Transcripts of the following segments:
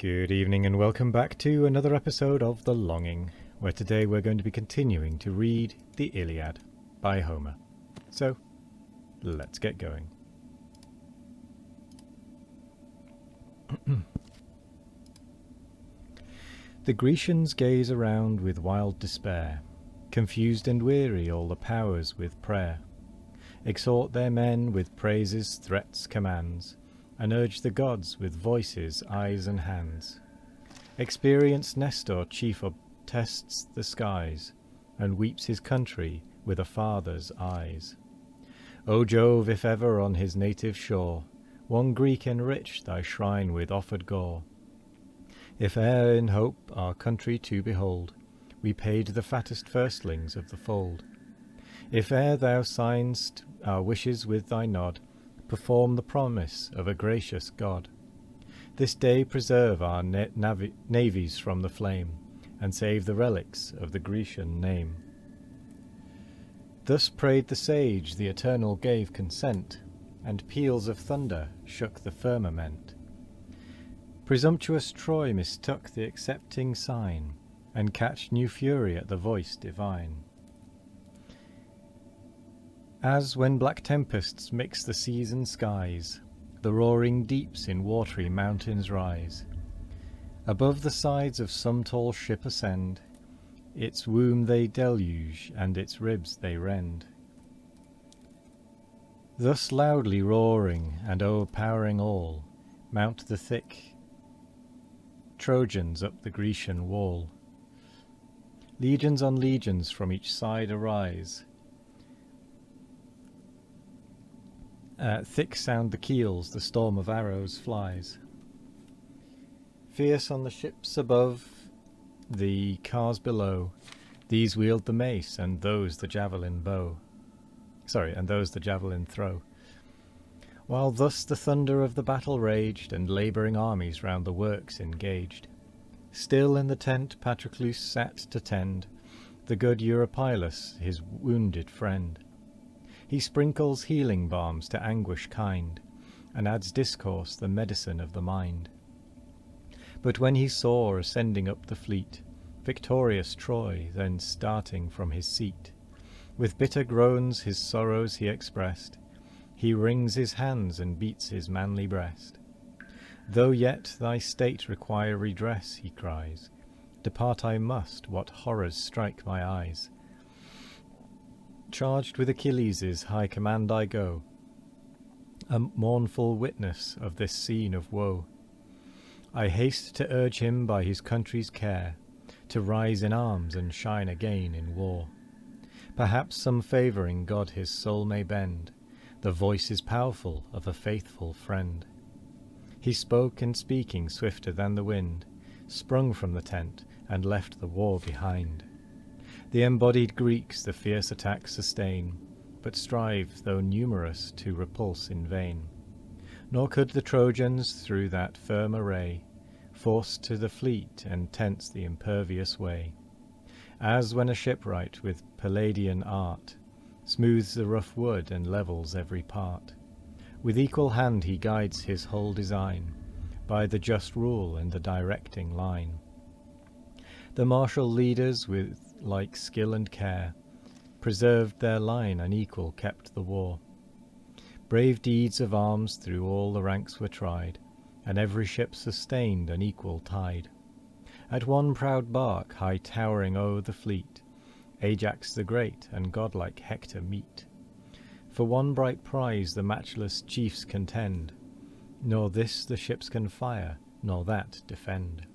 Good evening and welcome back to another episode of The Longing, where today we're going to be continuing to read the Iliad by Homer. So, let's get going. The Grecians gaze around with wild despair, confused and weary all the powers with prayer, exhort their men with praises, threats, commands, and urge the gods with voices, eyes, and hands. Experienced Nestor chief tests the skies, and weeps his country with a father's eyes. O Jove, if ever on his native shore one Greek enrich thy shrine with offered gore, if e'er in hope our country to behold we paid the fattest firstlings of the fold, if e'er thou sign'st our wishes with thy nod, perform the promise of a gracious God. This day preserve our navies from the flame, and save the relics of the Grecian name. Thus prayed the sage, the Eternal gave consent, and peals of thunder shook the firmament. Presumptuous Troy mistook the accepting sign, and catched new fury at the voice divine. As when black tempests mix the seas and skies, the roaring deeps in watery mountains rise. Above the sides of some tall ship ascend, its womb they deluge, and its ribs they rend. Thus loudly roaring, and o'erpowering all, mount the thick Trojans up the Grecian wall. Legions on legions from each side arise. Thick sound the keels, the storm of arrows flies. Fierce on the ships above, the cars below, these wield the mace, and those the javelin throw. While thus the thunder of the battle raged, and labouring armies round the works engaged, still in the tent Patroclus sat to tend the good Eurypylus, his wounded friend. He sprinkles healing balms to anguish kind, and adds discourse the medicine of the mind. But when he saw ascending up the fleet victorious Troy, then starting from his seat, with bitter groans his sorrows he expressed, he wrings his hands and beats his manly breast. Though yet thy state require redress, he cries, depart I must, what horrors strike my eyes. Charged with Achilles' high command I go, a mournful witness of this scene of woe. I haste to urge him by his country's care to rise in arms and shine again in war. Perhaps some favouring god his soul may bend, the voice is powerful of a faithful friend. He spoke, and speaking swifter than the wind, sprung from the tent and left the war behind. The embodied Greeks the fierce attack sustain, but strive, though numerous, to repulse in vain. Nor could the Trojans through that firm array force to the fleet and tents the impervious way. As when a shipwright with Palladian art smooths the rough wood and levels every part, with equal hand he guides his whole design by the just rule and the directing line. The martial leaders with like skill and care preserved their line, and equal kept the war. Brave deeds of arms through all the ranks were tried, and every ship sustained an equal tide. At one proud bark, high towering o'er the fleet, Ajax the great and godlike Hector meet. For one bright prize the matchless chiefs contend, nor this the ships can fire, nor that defend.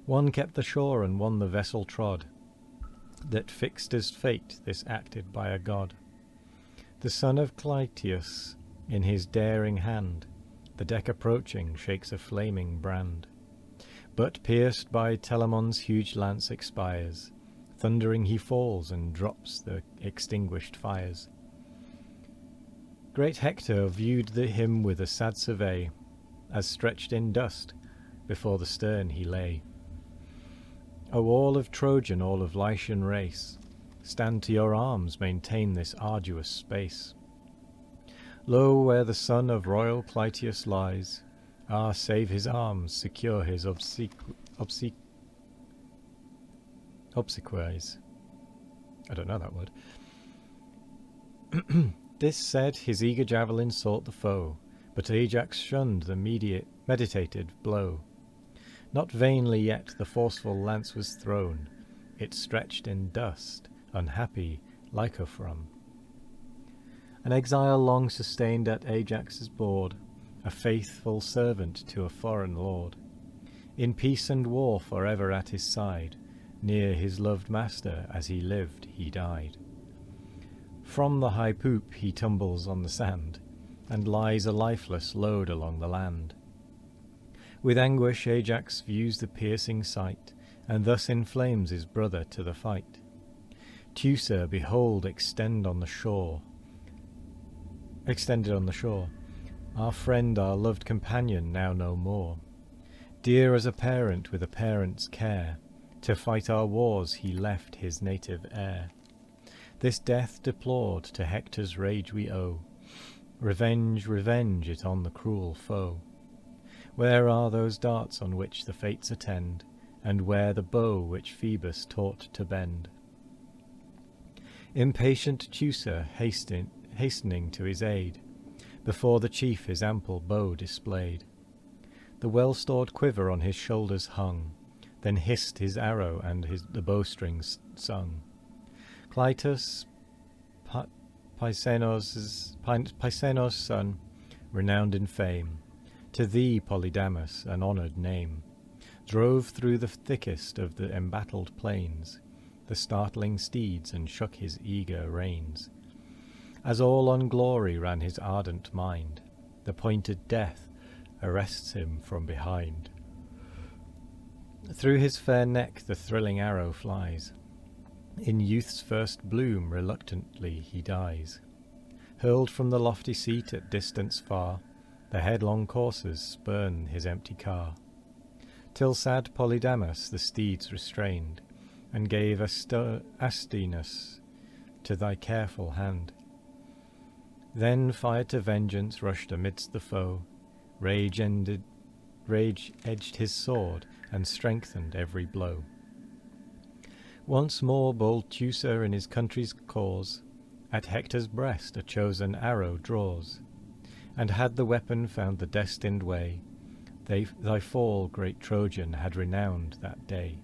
One kept the shore, and one the vessel trod, that fixed as fate this acted by a god. The son of Clytius in his daring hand, the deck approaching shakes a flaming brand. But pierced by Telamon's huge lance expires, thundering he falls and drops the extinguished fires. Great Hector viewed him with a sad survey, as stretched in dust before the stern he lay. O all of Trojan, all of Lycian race, stand to your arms, maintain this arduous space. Lo, where the son of royal Clytius lies, Ah, save his arms, secure his obsequies. I don't know that word. This said, his eager javelin sought the foe, but Ajax shunned the meditated blow. Not vainly yet the forceful lance was thrown, it stretched in dust, unhappy Lycophron. An exile long sustained at Ajax's board, a faithful servant to a foreign lord. In peace and war forever at his side, near his loved master as he lived he died. From the high poop he tumbles on the sand, and lies a lifeless load along the land. With anguish Ajax views the piercing sight, and thus inflames his brother to the fight. Teucer, behold, extended on the shore, our friend, our loved companion, now no more. Dear as a parent with a parent's care, to fight our wars he left his native air. This death deplored to Hector's rage we owe. Revenge, revenge it on the cruel foe. Where are those darts on which the fates attend, and where the bow which Phoebus taught to bend? Impatient Teucer hastening to his aid, before the chief his ample bow displayed. The well-stored quiver on his shoulders hung, then hissed his arrow and the bowstrings sung. Clytus, Pisenos' son, renowned in fame, to thee, Polydamas, an honoured name, drove through the thickest of the embattled plains the startling steeds and shook his eager reins. As all on glory ran his ardent mind, the pointed death arrests him from behind. Through his fair neck the thrilling arrow flies. In youth's first bloom reluctantly he dies. Hurled from the lofty seat at distance far, the headlong coursers spurn his empty car, till sad Polydamas the steeds restrained, and gave Astinus to thy careful hand. Then fired to vengeance rushed amidst the foe, rage edged his sword and strengthened every blow. Once more bold Teucer in his country's cause at Hector's breast a chosen arrow draws, and had the weapon found the destined way, thy fall, great Trojan, had renowned that day.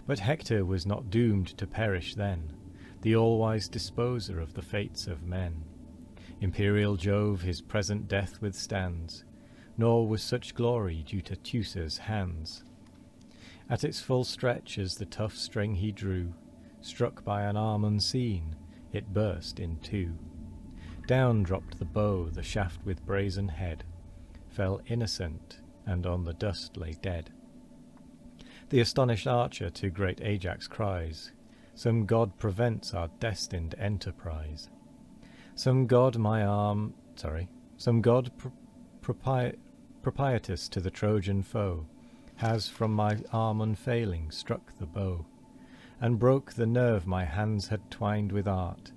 But Hector was not doomed to perish then, the all-wise disposer of the fates of men. Imperial Jove his present death withstands, nor was such glory due to Teucer's hands. At its full stretch as the tough string he drew, struck by an arm unseen, it burst in two. Down dropped the bow, the shaft with brazen head fell innocent, and on the dust lay dead. The astonished archer to great Ajax cries, some god prevents our destined enterprise. Some god propitious to the Trojan foe, has from my arm unfailing struck the bow, and broke the nerve my hands had twined with art,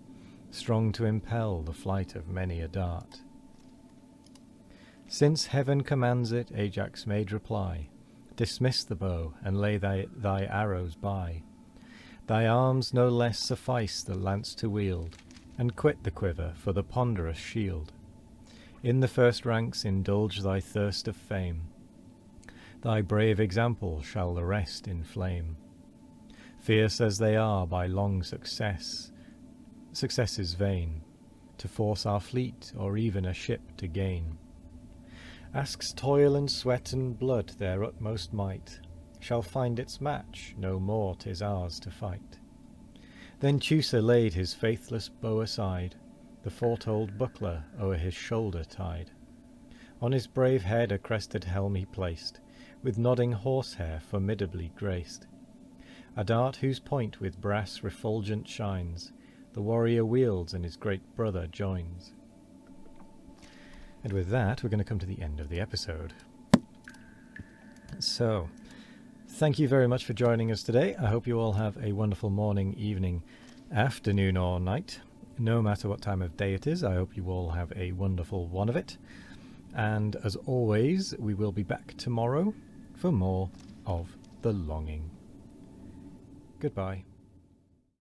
strong to impel the flight of many a dart. Since heaven commands it, Ajax made reply, dismiss the bow, and lay thy arrows by. Thy arms no less suffice the lance to wield, and quit the quiver for the ponderous shield. In the first ranks indulge thy thirst of fame, thy brave example shall the rest inflame. Fierce as they are by long successes vain, to force our fleet or even a ship to gain. Asks toil and sweat and blood their utmost might, shall find its match, no more 'tis ours to fight. Then Teucer laid his faithless bow aside, the foretold buckler o'er his shoulder tied. On his brave head a crested helm he placed, with nodding horsehair formidably graced. A dart whose point with brass refulgent shines, the warrior wields and his great brother joins. And with that, we're going to come to the end of the episode. So, thank you very much for joining us today. I hope you all have a wonderful morning, evening, afternoon or night. No matter what time of day it is, I hope you all have a wonderful one of it. And as always, we will be back tomorrow for more of The Longing. Goodbye.